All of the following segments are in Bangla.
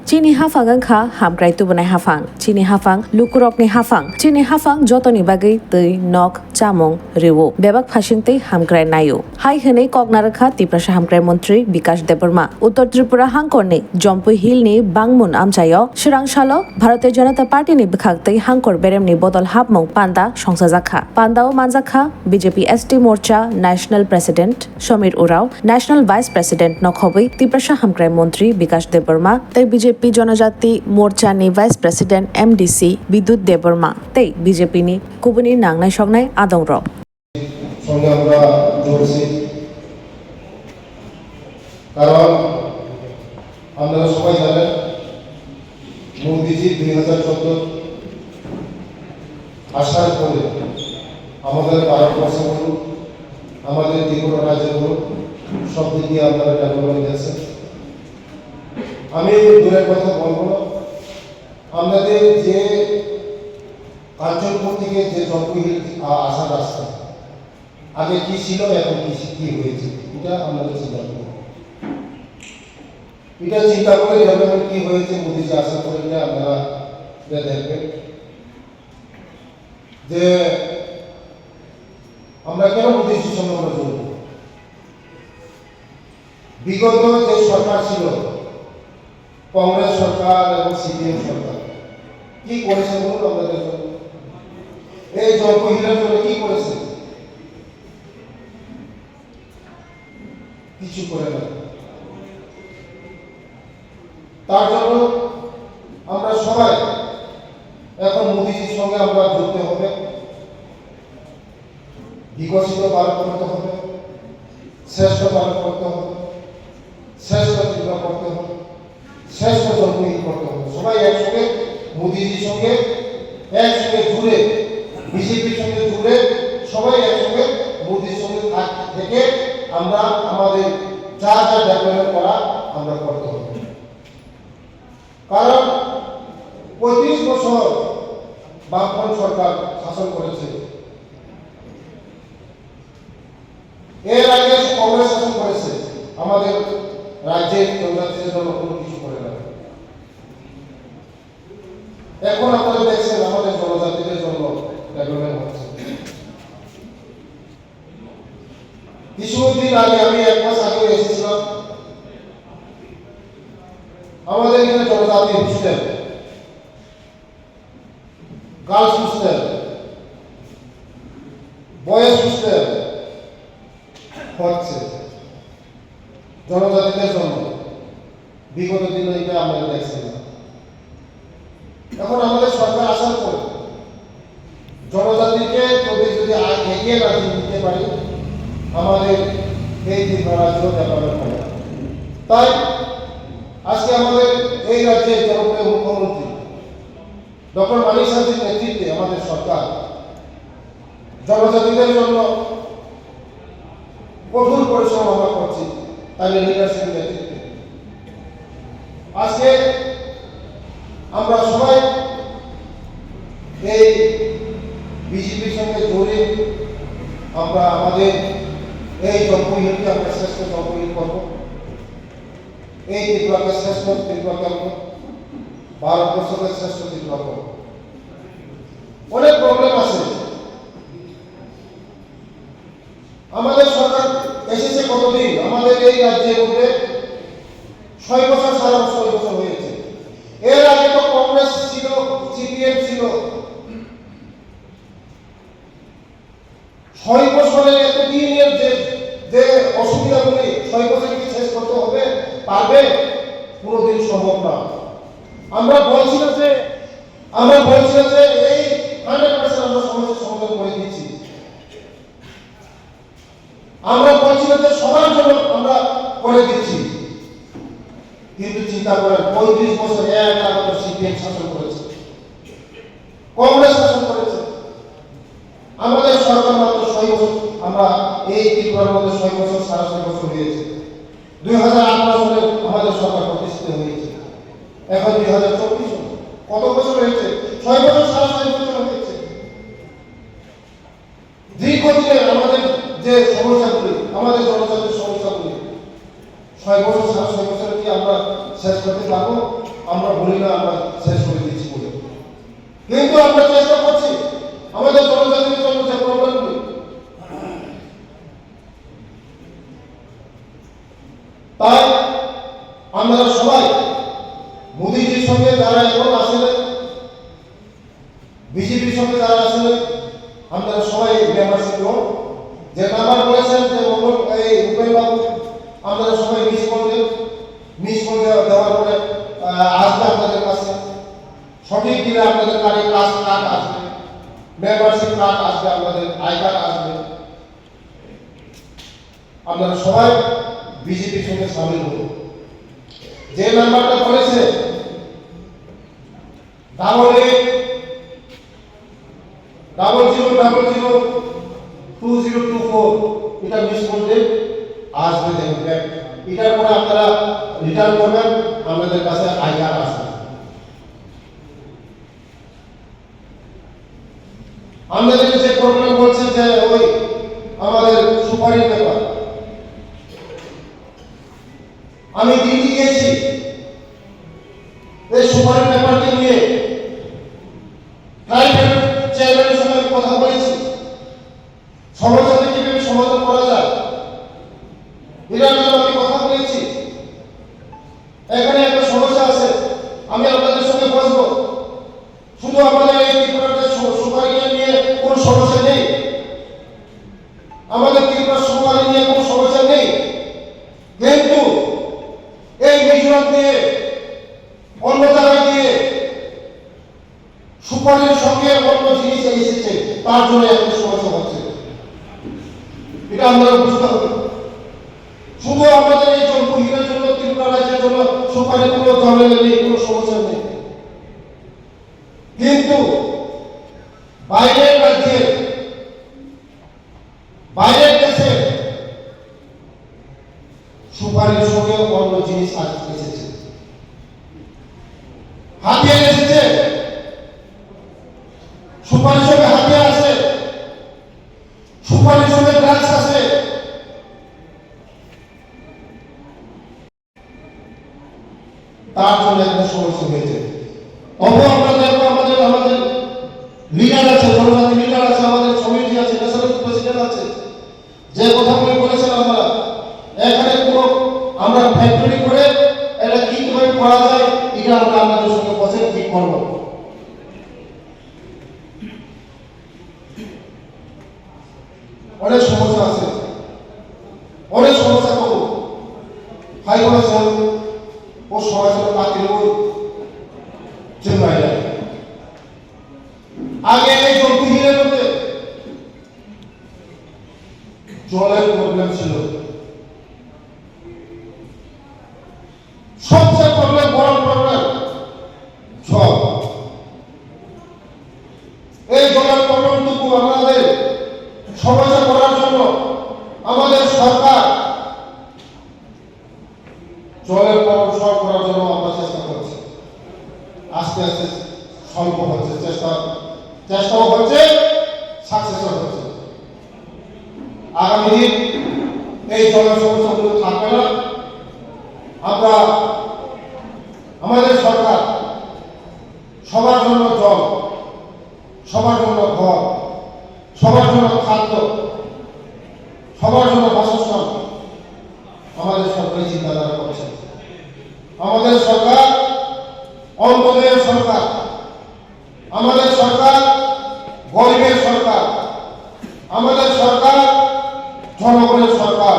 Chini hafang angkha hamkrai tubunai hafang. Chini hafang lukurokni hafang. Chini hafang jotoni bagai tui nok chamong riwo. Bebak phasingtei hamkrai nayo. Hai henei koknarakha Tiprasa hamkrai মন্ত্রী বিকাশ দেববর্মা উত্তর ত্রিপুরা হাঙ্করনি জম্পুই হিলনি বাংমুন আমচাইও সিরাংশালো ভারতীয় জনতা পার্টিনি বিখাগতৈ হাঙ্কর বেরেমনি বদল হাবমং পান্দা সংসাজাখা পান্দাও মানজাখা BJP ST Morcha national president Samir Oraon national vice president নখবৈ তিপ্রাসা হামক্রাই মন্ত্রী বিকাশ দেববর্মা তৈ বিজেপি জনজাতি মোর্চানি ভাইস প্রেসিডেন্ট এমডিসি বিদ্যুৎ দেববর্মা তৈ বিজেপিনি কুবুনি নাংনাই সংনাই আদংর সঙ্গে আমরা জড়ছি কারণ আপনারা সবাই জানেন মোদিজি 2014 আসার পরে আমাদের ভারতবর্ষ বলুন আমাদের ত্রিপুরা রাজ্য বলুন সব দিকে আপনারা ডেভেলপমেন্ট হয়েছে। আমি দূরের কথা বলবো না, আমাদের যে কাঞ্চনপুর থেকে যে জম্পুই আসার রাস্তা আগে কি ছিল এখন কি হয়েছে এটা আমাদের চিন্তা করব। এটা চিন্তা করে ডেভেলপমেন্ট কি হয়েছে মোদিজি আসার পরে এটা আপনারা দেখবেন যে আমরা কেন মোদিজির সঙ্গে আমরা জড়িত। বিগত যে সরকার ছিল কংগ্রেস সরকার এবং সিপিএম সরকার কি করেছে বলুন আমাদের জন্য, এই জলপহিলার জন্য কি করেছে? কিছু করে না। তার জন্য আমরা সবাই এখন মোদিজির সঙ্গে আমরা যুক্ত হবে, বিকশিত ভারত করতে হবে, শ্রেষ্ঠ ভারত করতে হবে, শ্রেষ্ঠ ত্রিপুরা করতে হবে, শ্রেষ্ঠ জন্মহীন করতে হবে। সবাই একসঙ্গে মোদিজির সঙ্গে একসঙ্গে জুড়ে বিজেপির সঙ্গে জুড়ে সবাই একসঙ্গে মোদির সঙ্গে থেকে আমরা আমাদের যা যা ডেভেলপমেন্ট করা আমরা করতে হবে। কারণ 35 বছর বামফ্রন্ট সরকার শাসন করেছে, এর আগে কংগ্রেস শাসন করেছে, আমাদের রাজ্যের জনজাতিদের জন্য কোনো কিছু করে না। এখন আপনারা দেখছেন আমাদের জনজাতিদের জন্য ডেভেলপমেন্ট হচ্ছে। কিছুদিন আগে আমি 1 মাস আগে এসেছিলাম, আমাদের এখানে জনজাতি hostel, girls hostel, boys hostel হচ্ছে জনজাতিদের জন্য। বিগত দিনে এটা আমরা দেখছি না। এখন আমাদের সরকার আসার পর জনজাতিকে যদি এগিয়ে না নিতে পারি আমাদের এই ত্রিপুরা রাজ্য ডেভেলপমেন্ট হবে। তাই আজকে আমাদের এই রাজ্যের জনপ্রিয় মুখ্যমন্ত্রী ডক্টর মানিক সাহাজির নেতৃত্বে আমাদের সরকার জনজাতিদের জন্য কঠোর পরিশ্রম আমরা করছি, তাদের লিডারশিপ নেতৃত্বে। আজকে আমরা সবাই এই বিজেপির সঙ্গে জড়িয়ে আমরা আমাদের এই জম্পুহিলকে আমরা শ্রেষ্ঠ জম্পুহিল করবো, এই ত্রিপুরাকে শ্রেষ্ঠ ত্রিপুরা করবো, ভারতবর্ষকে শ্রেষ্ঠ ত্রিপুরা করবো। অনেক প্রবলেম আছে, আমাদের সরকার এসেছে কতদিন, আমাদের এই রাজ্যের মধ্যে 6 বছর 6.5 বছর হয়েছে। এর আগে তো কংগ্রেস ছিল, সিপিএম ছিল। 6 বছরের এতদিনের যে অসুবিধাগুলি 6 বছরে কি শেষ করতে হবে পারবে? কোনোদিন সম্ভব না। আমরা বলছিলাম যে এই 100% আমরা সমস্যার সমাধান করে দিচ্ছি। আমরা বলছিলাম যে সবার জন্য আমরা করে দিচ্ছি, কিন্তু চিন্তা করেন 35 বছর আমাদের সিপিএম শাসন করেছে, কংগ্রেস শাসন করেছে। আমাদের সরকার মাত্র 6 বছর, আমরা এই ত্রিপুরার মধ্যে 6 বছর 6.5 বছর হয়েছে। 2018 সালে আমাদের সরকার প্রতিষ্ঠিত হয়েছে, এখন 2024 কত বছর হয়েছে? 6 বছর 6.5 বছর হয়েছে। দীর্ঘদিনের আমাদের যে সমস্যাগুলি, আমাদের জনজাতির সমস্যাগুলি 6 বছর 6.5 বছরে কি আমরা শেষ করতে পারবো? আমরা বলি না আমরা শেষ করে দিচ্ছি বলে, কিন্তু আমরা চেষ্টা করছি আমাদের জনজাতির জন্য যে প্রবলেমগুলি, তাই আমরা সবাই মোদীজির সঙ্গে যারা এখন আসলে বিজেপির সঙ্গে যারা আসলে আমরা সবাই মেম্বারশিপ লোক যে নাম্বার বলেছেন যে এই উপেন বাবু আমরা সবাই মিস করে দেওয়ার পরে আসবে আপনাদের কাছে সঠিক দিলে আপনাদের কার্ডে ক্লাস কার্ড আসবে, মেম্বারশিপ কার্ড আসবে, আপনাদের আই কার্ড আসবে। আপনারা সবাই বিজেপির সঙ্গে সামিল হন। যে নাম্বারটা বলেছে 8800002024 এটা মিস করলে আসবে দেখবেন, এটার পরে আপনারা রিটার্ন করবেন, আমাদের কাছে আই কার্ড আসবে। আমাদের যে প্রবলেম বলছে যে ওই আমাদের সুপারির ব্যাপার, আমি দিল্লি গিয়েছি, এই সুপারির ব্যাপারকে নিয়ে প্রাইভেট চেয়ারম্যানের সঙ্গে কথা বলেছি, সমস্যাটা কিভাবে সমাধান করা যায় এটার জন্য আমি কথা বলেছি। এখানে একটা সমস্যা আছে, আমি আপনাদের সঙ্গে বসবো, শুধু আমাদের এই ত্রিপুরাতে সুপারিকে নিয়ে কোনো সমস্যা নেই, আমাদের ত্রিপুরা সুপারি নিয়ে কোনো সমস্যা নেই, কিন্তু এই মিজোরাম দিয়ে অন্য জায়গায় দিয়ে সুপারির সঙ্গে অন্য জিনিস এসেছে, তার জন্য এত সমস্যা হচ্ছে, এটা আমাদের বুঝতে হবে। শুধু আমাদের এই জনগণের জন্য ত্রিপুরা রাজ্যের জন্য সুপারি কোনো ঝামেলা নেই, কোনো সমস্যা নেই, কিন্তু বাইরের রাজ্যে বাইরের দেশে সুপারির সঙ্গে অন্য জিনিস এসেছে, হাতিয়ার এসেছে, সুপারির সঙ্গে হাতিয়ার আছে, সুপারির সঙ্গে ড্রাগস আছে। তার জন্য একটা সমস্যা হয়েছে। তবু আমরা দেখবো আমাদের লিডার আছে, জনজাতি লিডার আছে, আমাদের সমিতি আছে, ন্যাশনাল প্রেসিডেন্ট আছে, যে কথাগুলি বলেছেন আমরা এখানে কোনো আমরা ফ্যাক্টরি করে এটা কিভাবে করা যায় এটা আমরা আপনাদের সঙ্গে বসে ঠিক করবো। অনেক সমস্যা আছে, অনেক সমস্যা পাবো, হাই করেছেন ও সরাসরি পাতিল চেন্নাই আগে এই জলকুহিলের মধ্যে জলের প্রবলেম ছিল, সবচেয়ে প্রবলেম, বড় প্রবলেম জল। এই জলের প্রবলেমটুকু আমাদের সমস্যা করার জন্য আমাদের সরকার জলের প্রবলেম সলভ করার জন্য আমরা চেষ্টা করছি, আস্তে আস্তে সলভ হচ্ছে, চেষ্টাও হচ্ছে, সাকসেসও হচ্ছে। আগামী দিন এই জলের সমস্যাগুলো থাকবে না। আমরা আমাদের সরকার সবার জন্য জল, সবার জন্য ঘর, সবার জন্য খাদ্য, সবার জন্য বাসস্থান আমাদের সরকারি চিন্তাধারা করছে। আমাদের সরকার অন্তদের সরকার, আমাদের সরকার গরিবের সরকার, আমাদের সরকার জনগণের সরকার,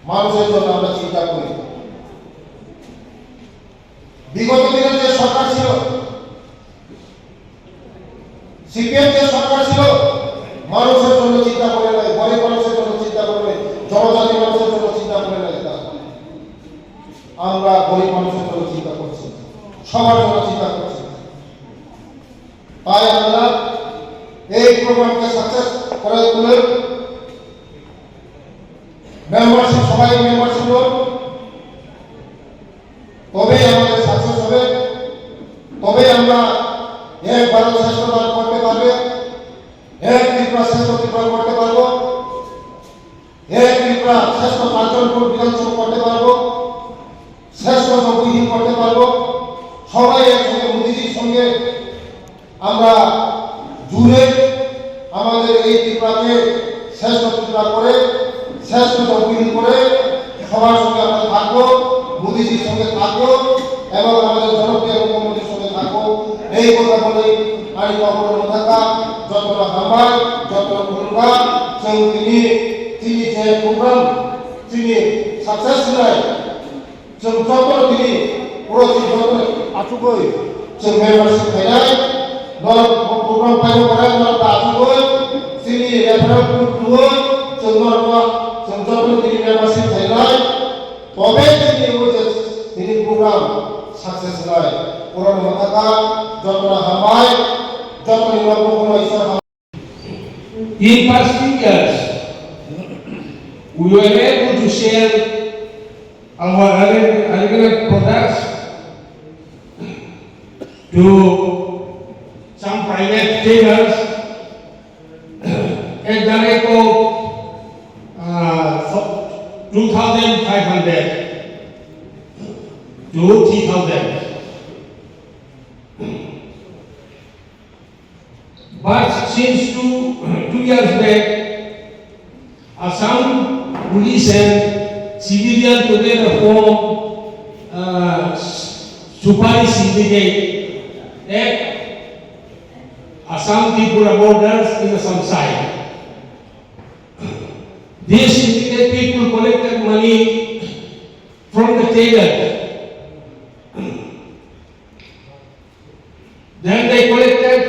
মানুষের জন্য আমরা চিন্তা করি। বিগত দিনের যে সরকার ছিল, সিপিএম যে সরকার ছিল, মানুষের জন্য চিন্তা করে নাই, গরিব মানুষের জন্য চিন্তা করে নাই, জনজাতি মানুষের জন্য চিন্তা করে নাই। আমরা গরিব মানুষের জন্য চিন্তা করছি, সবার জন্য চিন্তা করছি। তাই আমরা এই প্রোগ্রামকে সাকসেস করে তুলে মেম্বারশিপ, সবাই মেম্বারশিপ হোক, তবেই আমাদের সাকসেস হবে, তবেই আমরা এক ভারত শ্রেষ্ঠ ভারত করতে পারবে, এক ত্রিপুরা শ্রেষ্ঠ ত্রিপুরা করতে পারবো, এক ত্রিপুরা শ্রেষ্ঠ 5 জন বিধানসভা করতে পারবো, শ্রেষ্ঠ জনবিহীন করতে পারবো। সবাই একসঙ্গে মোদিজির সঙ্গে আমরা জুড়ে আমাদের এই ত্রিপুরাকে শ্রেষ্ঠ ত্রিপুরা করে শ্রেষ্ঠ তহবিল করে সবার সঙ্গে আমরা থাকবো, মোদিজির সঙ্গে থাকবো এবং আমাদের জনপ্রিয় মুখ্যমন্ত্রীর সঙ্গে থাকবো। এই কথা বলে আমি কখনো থাকা যতটা হামার যতটা ভূমিকা তিনি যে প্রোগ্রাম তিনি সাকসেস হয় যত তিনি পুরো যত আচুকই जों मेम्बारशिप फैनाय नर प्रग्राम फाइव करे नर आचुकई जोंनि रेफारेल ग्रुपखौबो जों नरबा जों जत दिनै मेम्बारशिप फैनाय तबे जोंनि प्रग्राम साक्सेस जाय पुरान माथाका जतना हामाय जतनि नरबखौ इसोर In past few years, we were able to share our agricultural products to some private traders at the rate of 2,500 to 3,000. But since two years back, Assam police and civilian together form Supari syndicate at Assam Tripura borders in Assam side. These syndicate people collected money from the trader. Then they collected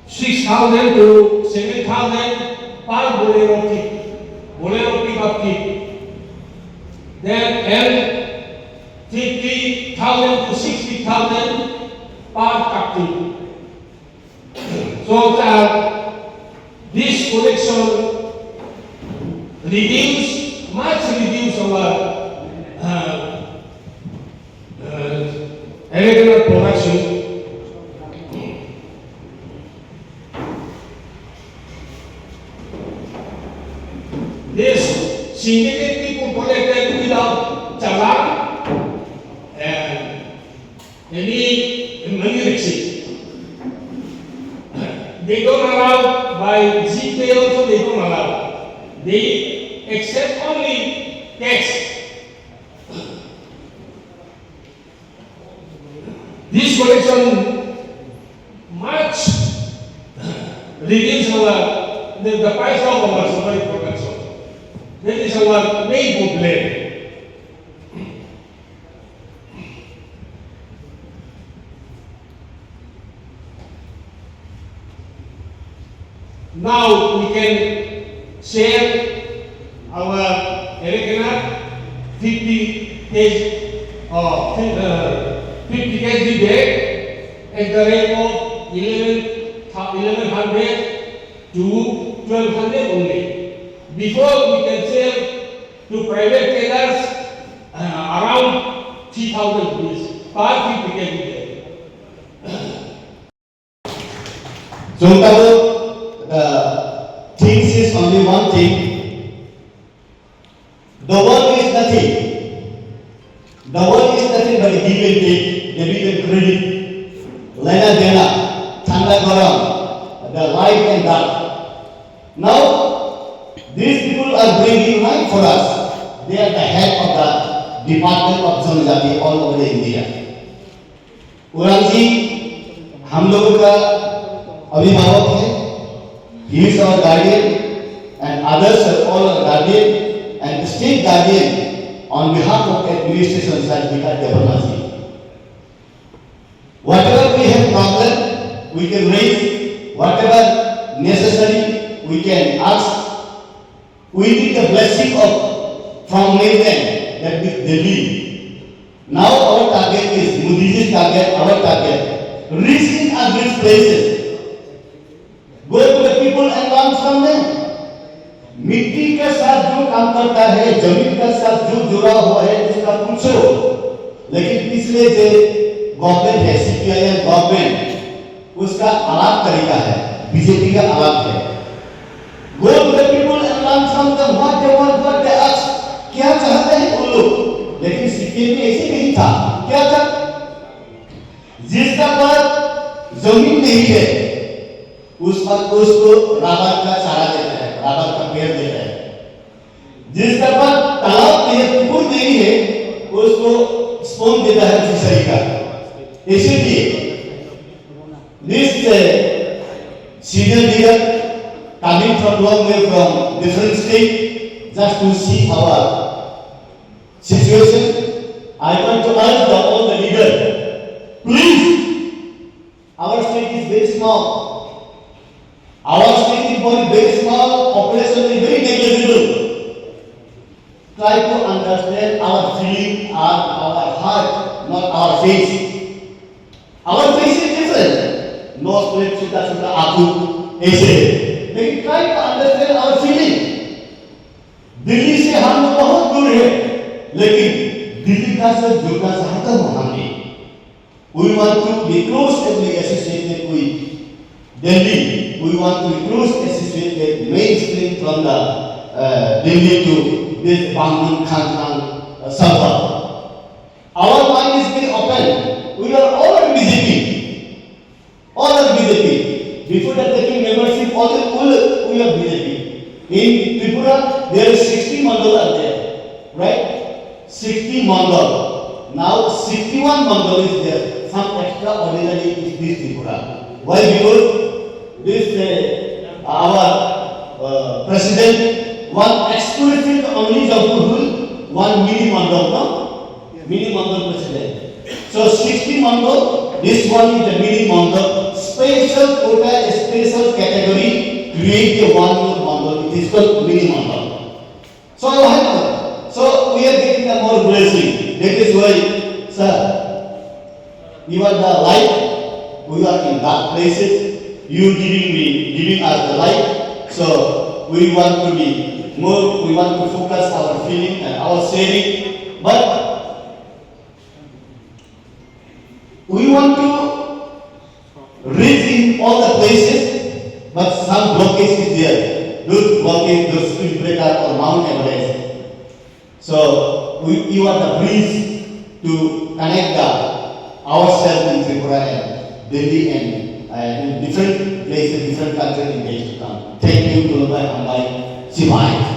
6,000 to 7,000 per bolero pickup kit. Then and 50,000 to 60,000 per captive. So this collection much reduce our agricultural production. This syndicate people collected without challan and any money receipt. They don't allow by GPay also they don't allow. They accept only tax. This collection much reduce the price of our solar production. That is our main problem. Now we can share our irregular 50 kg or 50 kg bag at the rate of 1100 to 1200 only. Before we can sell to private traders around 3,000 rupees per 50 kg bag. So the things is only one thing. The world is nothing. The world is nothing but a give and take, debit and credit, lena dena, thanda garam, the life and death. Now, these people are bringing life for us. They are the head of the Department of Janjati all over India. उराम जी हम लोगों का अभिभावक है. He is our guardian and others are all our guardian and state guardian on behalf of administration such Vikas Devanasi. Whatever we have problem, we can raise. Whatever necessary, we can ask. We need the blessing of from Nathan that we believe. Now our target is Modi's target, our target. Reach in these places. Go to the people and learn from them. मिट्टी के साथ जो काम करता है, जमीन के साथ जो जुड़ा हुआ है, उसका पूछो. लेकिन पिछले जो गवर्नमेंट है, CPIM गवर्नमेंट, उसका अलग तरीका है, बीजेपी का अलग है. Go to the people and learn from them what they want, what they ask. था, क्या था? जिसका पास जमीन नहीं है उस पर उसको रबर का चारा देता है, रबर का पेड़ देता है। जिसका पास तालाब नहीं है, पुकुर नहीं है, उसको स्पून देता है फिशरी का। इसीलिए this senior leader coming from long way from different state just to see our situation, I want to urge all the leaders, please, our state is very small. Our state is very small, population is very negligible. Try to understand our feeling and our heart, not our face. Our face is different. No split, suda suda, aku, ऐसे. लेकिन try to understand our feeling. Delhi से हम लोग बहुत दूर है, लेकिन दिल्ली का से जुड़ना चाहता हूँ हमने. We want to be closely associated with Delhi. We want to be closely associated mainstream from the Delhi to this Bangalore, Khansan, suburb. Our mind is very open. We are all BJP. All are BJP. Before that taking membership, all we are BJP. In Tripura, there is 60 mandal are there, right? 60 mandal. Now 61 mandal is there. Some extraordinary is this Tripura. Why? Because this our president one exclusive only Jaipur, one mini mandal, no? Mini mandal president. So 60 mandal. This one is the mini mandal. Special quota, special category. Create a one more mandal. It is called mini mandal. So we are getting a more blessing. That is why, sir, you are the light. We are in dark places. You giving us the light. So we want to be more. We want to focus our feeling and our sharing. But we want to reach in all the places, but some blockage is there. Those blockage, those speed breaker or Mount Everest. So you are the bridge to connect ourselves in Tripura and Delhi and in different places, different countries in days to come. Thank you, Gulubai Ambai Simai.